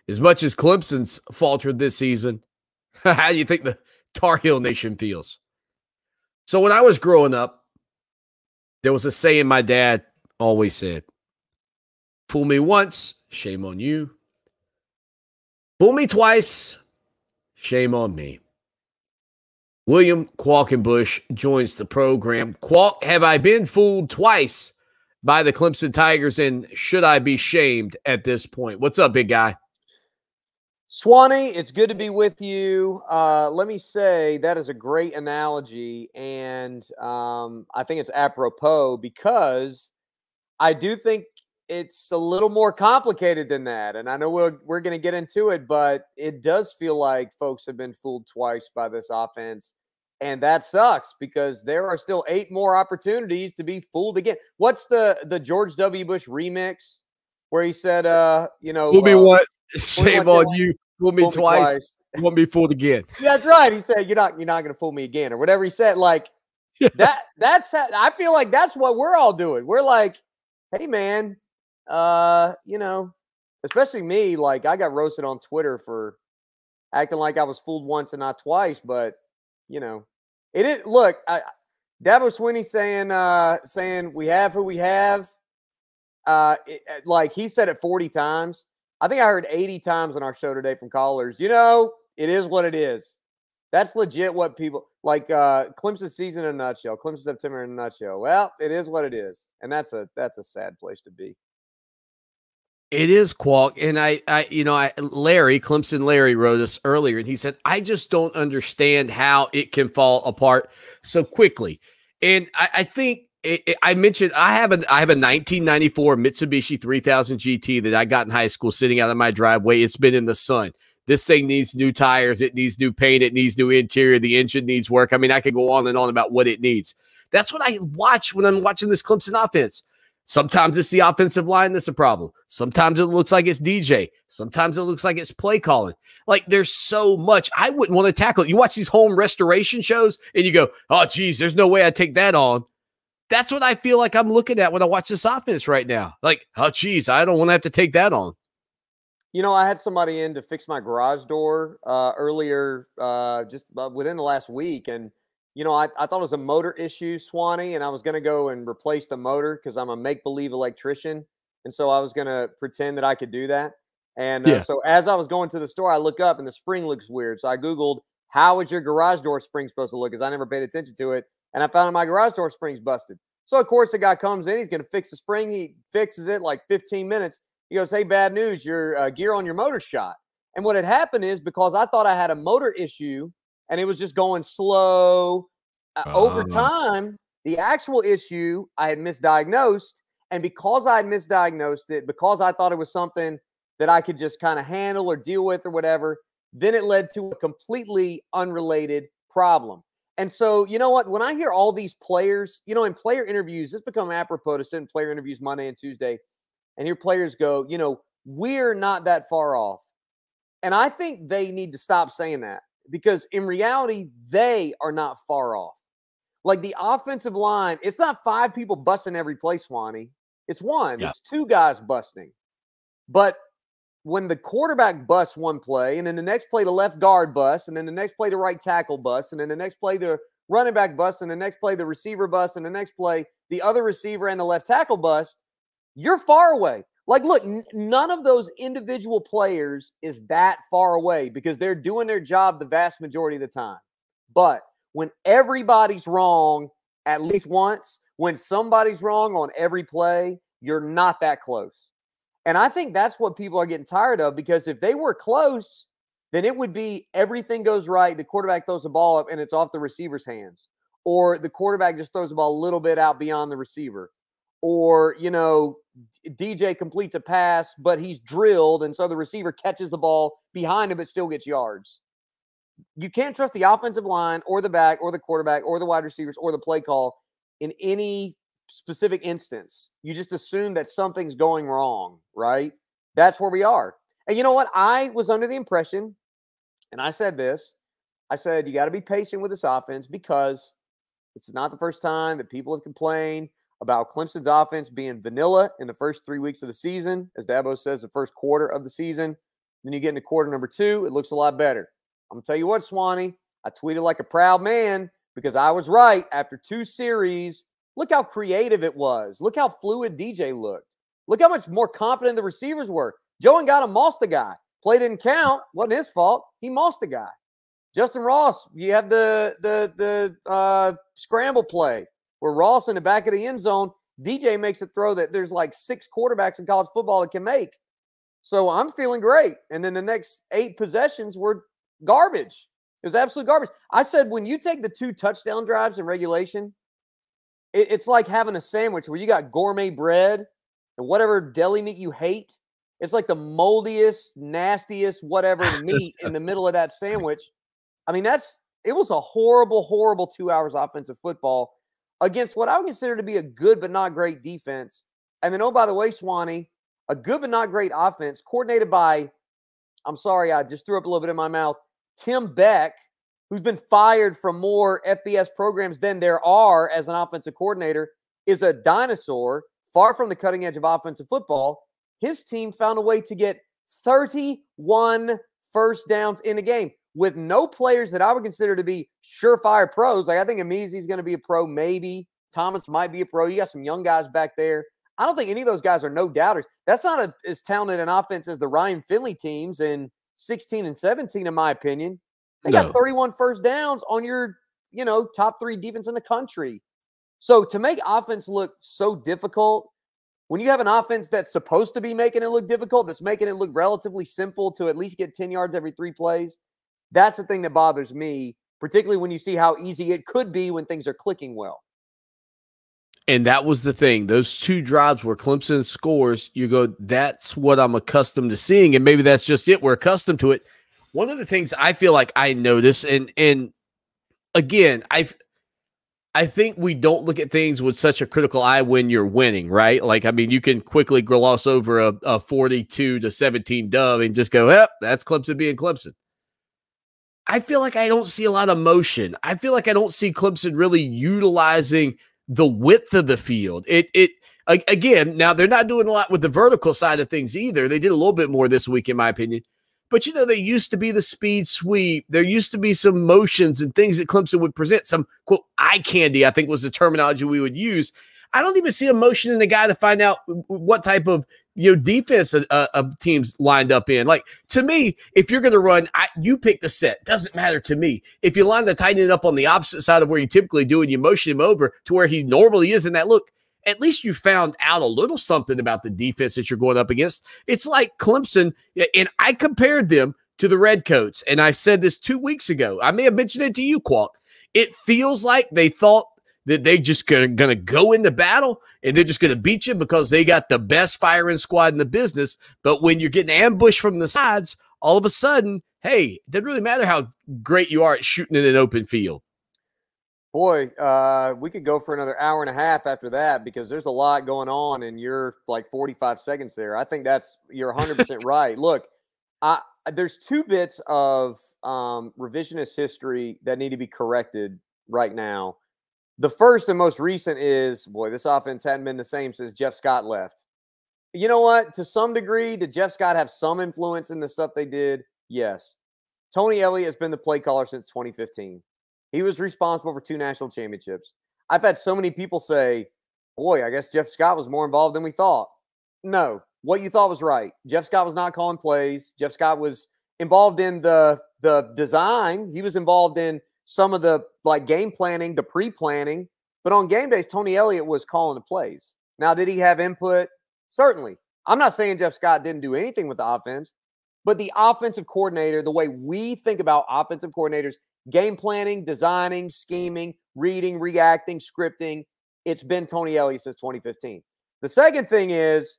As much as Clemson's faltered this season, how do you think the Tar Heel Nation feels? So when I was growing up, there was a saying my dad always said, fool me once, shame on you. Fool me twice, shame on me. William Qualkinbush joins the program. Qualk, have I been fooled twice by the Clemson Tigers, and should I be shamed at this point? What's up, big guy? Swanny, it's good to be with you. Let me say that is a great analogy, and I think it's apropos because I do think it's a little more complicated than that. And I know we're going to get into it, but it does feel like folks have been fooled twice by this offense, and that sucks because there are still 8 more opportunities to be fooled again. What's the George W. Bush remix where he said, fool me once, shame on you. Fool me twice. You won't be fooled again. That's right. He said, you're not going to fool me again, or whatever he said. Like that's I feel like that's what we're all doing. We're like, hey man, especially me, like I got roasted on Twitter for acting like I was fooled once and not twice, but it is. Look, Dabo Swinney saying we have who we have. Like he said it 40 times. I think I heard 80 times on our show today from callers. It is what it is. That's legit what people like. Clemson season in a nutshell. Clemson September in a nutshell. Well, it is what it is, and that's a sad place to be. It is, Qualk, and Clemson Larry wrote us earlier, and he said, I just don't understand how it can fall apart so quickly. And I think I mentioned I have a 1994 Mitsubishi 3000 GT that I got in high school sitting out of my driveway. It's been in the sun. This thing needs new tires. It needs new paint. It needs new interior. The engine needs work. I mean, I could go on and on about what it needs. That's what I watch when I'm watching this Clemson offense. Sometimes it's the offensive line that's a problem. Sometimes it looks like it's DJ. Sometimes it looks like it's play calling. Like there's so much. I wouldn't want to tackle it. You watch these home restoration shows and you go, oh, geez, there's no way I'd take that on. That's what I feel like I'm looking at when I watch this offense right now. Like, oh, geez, I don't want to have to take that on. I had somebody in to fix my garage door earlier, just within the last week. And, I thought it was a motor issue, Swanny, and I was going to go and replace the motor because I'm a make-believe electrician. And so I was going to pretend that I could do that. And so as I was going to the store, I look up and the spring looks weird. So I Googled, how is your garage door spring supposed to look? Because I never paid attention to it. And I found my garage door spring's busted. So, of course, the guy comes in. He's going to fix the spring. He fixes it like 15 minutes. He goes, hey, bad news. Your gear on your motor shot. And what had happened is because I thought I had a motor issue and it was just going slow, over time, the actual issue I had misdiagnosed. And because I had misdiagnosed it, because I thought it was something that I could just kind of handle or deal with or whatever, then it led to a completely unrelated problem. And so, you know what? When I hear all these players, in player interviews, it's become apropos to sit in player interviews Monday and Tuesday and hear players go, we're not that far off. And I think they need to stop saying that because in reality, they are not far off. Like the offensive line, it's not 5 people busting every play, Swanny. It's 1. Yeah. It's 2 guys busting. But when the quarterback busts one play, and then the next play the left guard busts, and then the next play the right tackle busts, and then the next play the running back busts, and the next play the receiver busts, and the next play the other receiver and the left tackle bust, you're far away. Like, look, none of those individual players is that far away because they're doing their job the vast majority of the time. But when everybody's wrong at least once, when somebody's wrong on every play, you're not that close. And I think that's what people are getting tired of because if they were close, then it would be everything goes right. The quarterback throws the ball up and it's off the receiver's hands. Or the quarterback just throws the ball a little bit out beyond the receiver. Or, DJ completes a pass, but he's drilled. And so the receiver catches the ball behind him, but still gets yards. You can't trust the offensive line or the back or the quarterback or the wide receivers or the play call in any specific instance. You just assume that something's going wrong, right? That's where we are. And you know what? I was under the impression, and I said this, I said, you got to be patient with this offense because this is not the first time that people have complained about Clemson's offense being vanilla in the first 3 weeks of the season. As Dabo says, the first quarter of the season. Then you get into quarter number 2, it looks a lot better. I'm going to tell you what, Swanny, I tweeted like a proud man because I was right. After 2 series, look how creative it was. Look how fluid DJ looked. Look how much more confident the receivers were. Joe got him, mossed the guy. Play didn't count. Wasn't his fault. He mossed the guy. Justin Ross, you have the scramble play where Ross in the back of the end zone, DJ makes a throw that there's like 6 quarterbacks in college football that can make. So I'm feeling great. And then the next 8 possessions were garbage. It was absolute garbage. I said, when you take the 2 touchdown drives in regulation, it's like having a sandwich where you got gourmet bread and whatever deli meat you hate. It's like the moldiest, nastiest, whatever meat in the middle of that sandwich. I mean, it was a horrible, horrible 2 hours offensive football against what I would consider to be a good but not great defense. And then, oh, by the way, Swanny, a good but not great offense coordinated by, I'm sorry, I just threw up a little bit in my mouth, Tim Beck, who's been fired from more FBS programs than there are as an offensive coordinator, is a dinosaur, far from the cutting edge of offensive football. His team found a way to get 31 first downs in a game with no players that I would consider to be surefire pros. Like, I think Ameezy's going to be a pro, maybe. Thomas might be a pro. You got some young guys back there. I don't think any of those guys are no doubters. That's not as talented an offense as the Ryan Finley teams in 16 and 17, in my opinion. They got 31 first downs on your, top 3 defense in the country. So to make offense look so difficult, when you have an offense that's supposed to be making it look difficult, that's making it look relatively simple to at least get 10 yards every 3 plays, that's the thing that bothers me, particularly when you see how easy it could be when things are clicking well. And that was the thing. Those 2 drives where Clemson scores, you go, that's what I'm accustomed to seeing. And maybe that's just it. We're accustomed to it. One of the things I feel like I notice, and again, I think we don't look at things with such a critical eye when you're winning, right? Like, I mean, you can quickly gloss over a 42-17 dub and just go, that's Clemson being Clemson. I feel like I don't see a lot of motion. I feel like I don't see Clemson really utilizing the width of the field. Again, now they're not doing a lot with the vertical side of things either. They did a little bit more this week, in my opinion. But, there used to be the speed sweep. There used to be some motions and things that Clemson would present. Some, quote, eye candy, I think was the terminology we would use. I don't even see a motion in the guy to find out what type of, defense teams lined up in. Like, to me, if you're going to run, you pick the set. Doesn't matter to me. If you line the tight end up on the opposite side of where you typically do and you motion him over to where he normally is in that look, at least you found out a little something about the defense that you're going up against. It's like Clemson, and I compared them to the Redcoats, and I said this 2 weeks ago. I may have mentioned it to you, Qualk. It feels like they thought that they just going to go into battle, and they're just going to beat you because they got the best firing squad in the business. But when you're getting ambushed from the sides, all of a sudden, hey, it doesn't really matter how great you are at shooting in an open field. Boy, we could go for another hour and a half after that because there's a lot going on and you're like 45 seconds there. I think you're 100% right. Look, there's 2 bits of revisionist history that need to be corrected right now. The first and most recent is, boy, this offense hadn't been the same since Jeff Scott left. You know what? To some degree, did Jeff Scott have some influence in the stuff they did? Yes. Tony Elliott has been the play caller since 2015. He was responsible for 2 national championships. I've had so many people say, boy, I guess Jeff Scott was more involved than we thought. No, what you thought was right. Jeff Scott was not calling plays. Jeff Scott was involved in the design. He was involved in some of the game planning, the pre-planning. But on game days, Tony Elliott was calling the plays. Now, did he have input? Certainly. I'm not saying Jeff Scott didn't do anything with the offense, but the offensive coordinator, the way we think about offensive coordinators, game planning, designing, scheming, reading, reacting, scripting, it's been Tony Elliott since 2015. The second thing is,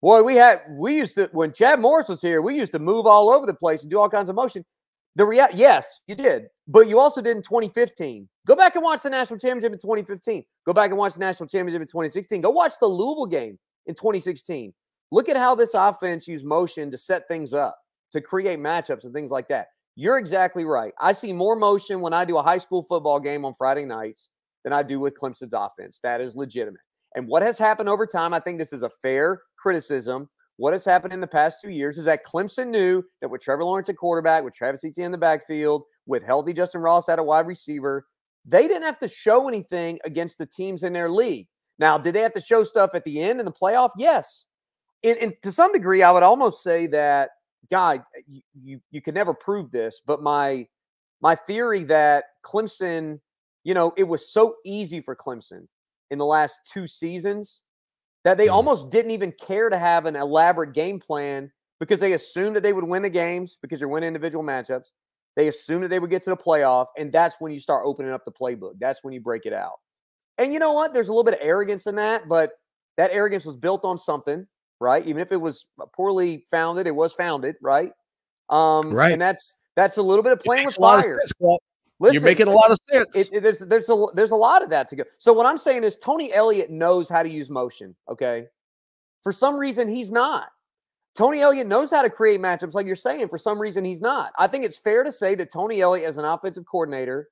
boy, we used to, when Chad Morris was here, we used to move all over the place and do all kinds of motion. Yes, you did, but you also did in 2015. Go back and watch the national championship in 2015. Go back and watch the national championship in 2016. Go watch the Louisville game in 2016. Look at how this offense used motion to set things up, to create matchups and things like that. You're exactly right. I see more motion when I do a high school football game on Friday nights than I do with Clemson's offense. That is legitimate. And what has happened over time, I think this is a fair criticism. what has happened in the past 2 years is that Clemson knew that with Trevor Lawrence at quarterback, with Travis Etienne in the backfield, with healthy Justin Ross at a wide receiver, they didn't have to show anything against the teams in their league. Now, did they have to show stuff at the end in the playoff? Yes. And to some degree, I would almost say that, God, you can never prove this, but my theory that Clemson, it was so easy for Clemson in the last 2 seasons that they almost didn't even care to have an elaborate game plan because they assumed that they would win the games because you're winning individual matchups. They assumed that they would get to the playoff, and that's when you start opening up the playbook. That's when you break it out. And you know what? There's a little bit of arrogance in that, but that arrogance was built on something, right? Even if it was poorly founded, it was founded, right? Right. And that's a little bit of playing with fire. Listen, you're making a lot of sense. There's a lot of that to go. So what I'm saying is Tony Elliott knows how to use motion, okay? For some reason, he's not. Tony Elliott knows how to create matchups like you're saying. For some reason, he's not. I think it's fair to say that Tony Elliott, as an offensive coordinator,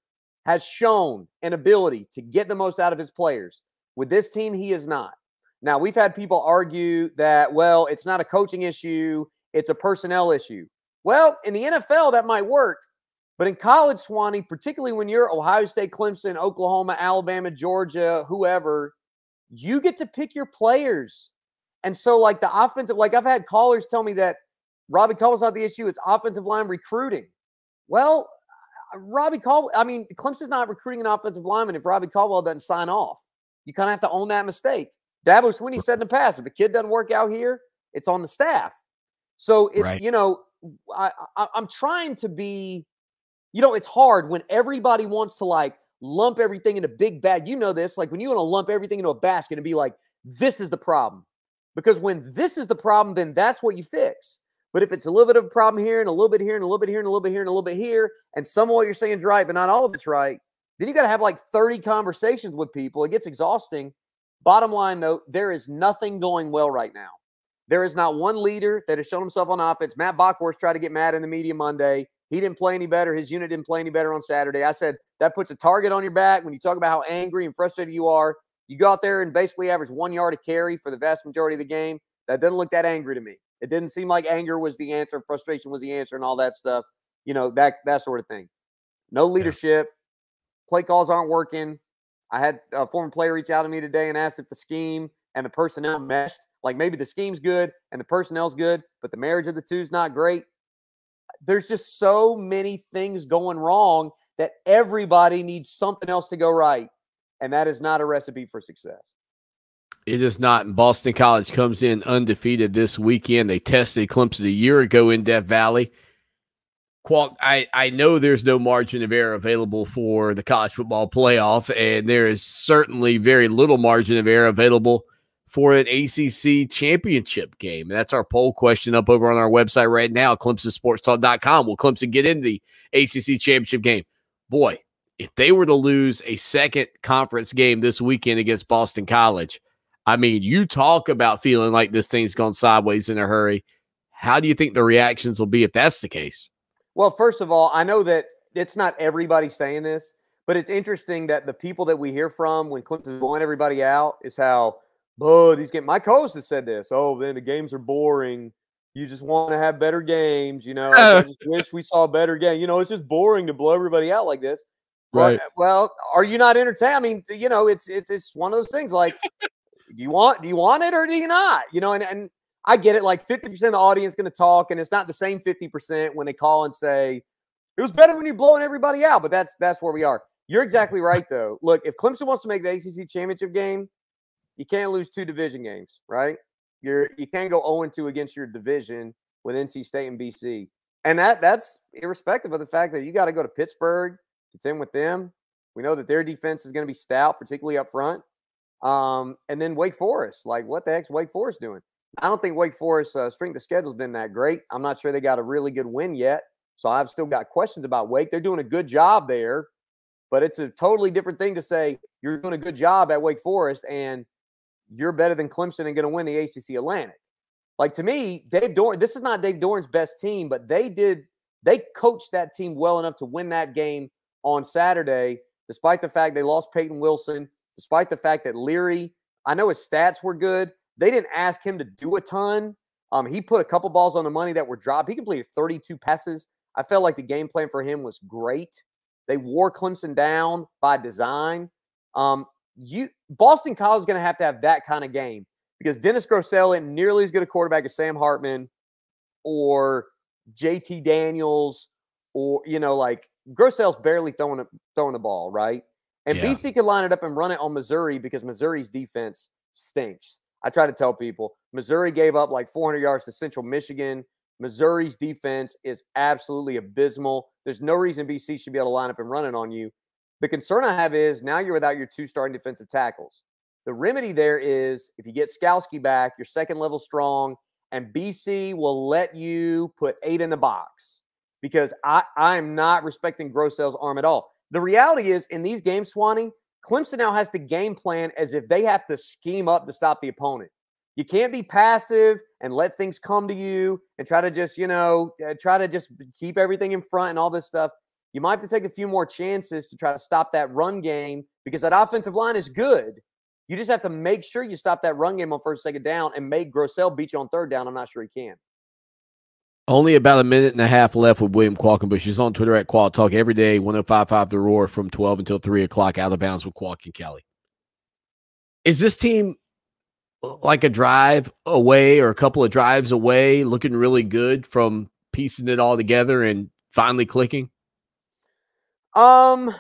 has shown an ability to get the most out of his players. With this team, he is not. Now, we've had people argue that, well, it's not a coaching issue, it's a personnel issue. Well, in the NFL, that might work. But in college, Swanny, particularly when you're Ohio State, Clemson, Oklahoma, Alabama, Georgia, whoever, you get to pick your players. And so, like, the offensive, like, I've had callers tell me that Robbie Caldwell's not the issue, it's offensive line recruiting. Well, Clemson's not recruiting an offensive lineman if Robbie Caldwell doesn't sign off. You kind of have to own that mistake. Dabo Swinney said in the past, if a kid doesn't work out here, it's on the staff. So, I'm trying to be, it's hard when everybody wants to, like, lump everything in a big bag. You know this, like, when you want to lump everything into a basket and be like, this is the problem. Because when this is the problem, then that's what you fix. But if it's a little bit of a problem here and a little bit here and a little bit here and a little bit here and a little bit here, and some of what you're saying is right, but not all of it's right, then you got to have like 30 conversations with people. It gets exhausting. Bottom line, though, there is nothing going well right now. There is not one leader that has shown himself on offense. Matt Bockhorst tried to get mad in the media Monday. He didn't play any better. His unit didn't play any better on Saturday. I said that puts a target on your back when you talk about how angry and frustrated you are. You go out there and basically average 1 yard a carry for the vast majority of the game. That doesn't look that angry to me. It didn't seem like anger was the answer, frustration was the answer, and all that stuff. That sort of thing. No leadership. Play calls aren't working. I had a former player reach out to me today and asked if the scheme and the personnel meshed. Like, maybe the scheme's good and the personnel's good, but the marriage of the two is not great. There's just so many things going wrong that everybody needs something else to go right. And that is not a recipe for success. It is not. And Boston College comes in undefeated this weekend. They tested Clemson a year ago in Death Valley. Qualk, I know there's no margin of error available for the college football playoff, and there is certainly very little margin of error available for an ACC championship game. And that's our poll question up over on our website right now, ClemsonSportsTalk.com. Will Clemson get in the ACC championship game? Boy, if they were to lose a second conference game this weekend against Boston College, I mean, you talk about feeling like this thing's gone sideways in a hurry. How do you think the reactions will be if that's the case? Well, first of all, I know that it's not everybody saying this, but it's interesting that the people that we hear from when Clemson's blowing everybody out is how, these games. My co-host has said this. Oh, then the games are boring. You just want to have better games. I just wish we saw a better game. It's just boring to blow everybody out like this. Right. Well, are you not entertained? I mean, it's one of those things like, do you want it or do you not? And I get it. Like 50% of the audience is going to talk, and it's not the same 50% when they call and say, it was better when you're blowing everybody out, but that's where we are. You're exactly right, though. Look, if Clemson wants to make the ACC championship game, you can't lose 2 division games, right? You can't go 0-2 against your division with NC State and BC. And that's irrespective of the fact that you got to go to Pittsburgh, contend with them. We know that their defense is going to be stout, particularly up front. And then Wake Forest. Like, what the heck's Wake Forest doing? I don't think Wake Forest's strength of schedule has been that great. I'm not sure they got a really good win yet. So I've still got questions about Wake. They're doing a good job there, but it's a totally different thing to say you're doing a good job at Wake Forest and you're better than Clemson and going to win the ACC Atlantic. Like, to me, Dave Doeren, this is not Dave Doeren's best team, but they coached that team well enough to win that game on Saturday, despite the fact they lost Peyton Wilson, despite the fact that Leary, I know his stats were good. They didn't ask him to do a ton, He put a couple balls on the money that were dropped. He completed 32 passes. I felt like the game plan for him was great. They wore Clemson down by design. Boston College is going to have that kind of game because Dennis Grosel isn't nearly as good a quarterback as Sam Hartman or JT Daniels, or, like Grosel's barely throwing the ball, right? And BC could line it up and run it on Missouri because Missouri's defense stinks. I try to tell people Missouri gave up like 400 yards to Central Michigan. Missouri's defense is absolutely abysmal. There's no reason BC should be able to line up and run it on you. The concern I have is now you're without your 2 starting defensive tackles. The remedy there is if you get Skalski back, you're second level strong, and BC will let you put 8 in the box because I'm not respecting Grosel's arm at all. The reality is in these games, Swanny, Clemson now has to game plan as if they have to scheme up to stop the opponent. You can't be passive and let things come to you and try to just, keep everything in front and all this stuff. You might have to take a few more chances to try to stop that run game because that offensive line is good. You just have to make sure you stop that run game on first, second down and make Grosel beat you on third down. I'm not sure he can. Only about a minute and a half left with William Qualkinbush. He's on Twitter at Qual Talk every day, 105.5 The Roar from 12 until 3 o'clock, out of bounds with Qualk and Kelly. Is this team like a drive away or a couple of drives away, looking really good from piecing it all together and finally clicking? No.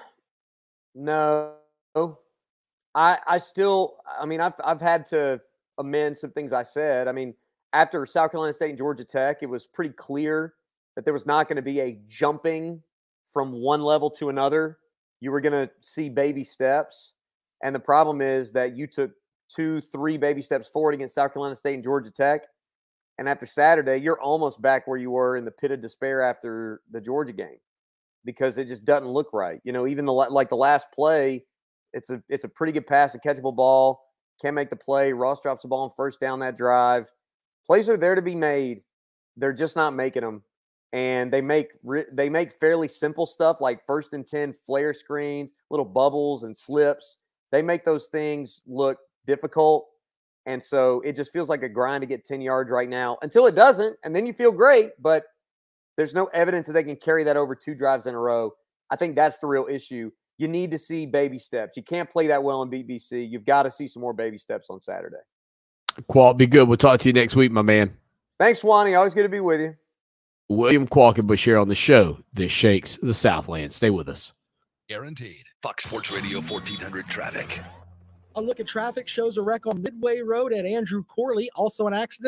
I've had to amend some things I said. I mean, after South Carolina State and Georgia Tech, it was pretty clear that there was not going to be a jumping from one level to another. You were going to see baby steps. And the problem is that you took 2-3 baby steps forward against South Carolina State and Georgia Tech. And after Saturday, you're almost back where you were in the pit of despair after the Georgia game because it just doesn't look right. Even the last play, it's a pretty good pass, a catchable ball. Can't make the play. Ross drops the ball on first down that drive. Plays are there to be made. They're just not making them. And they make fairly simple stuff like 1st and 10 flare screens, little bubbles and slips. They make those things look difficult. And so it just feels like a grind to get 10 yards right now until it doesn't. And then you feel great, but there's no evidence that they can carry that over 2 drives in a row. I think that's the real issue. You need to see baby steps. You can't play that well in BBC. You've got to see some more baby steps on Saturday. Qualt, be good. We'll talk to you next week, my man. Thanks, Swanny. Always good to be with you. William Qualkinbush here on the show that shakes the Southland. Stay with us. Guaranteed. Fox Sports Radio 1400 traffic. A look at traffic shows a wreck on Midway Road at Andrew Corley. Also an accident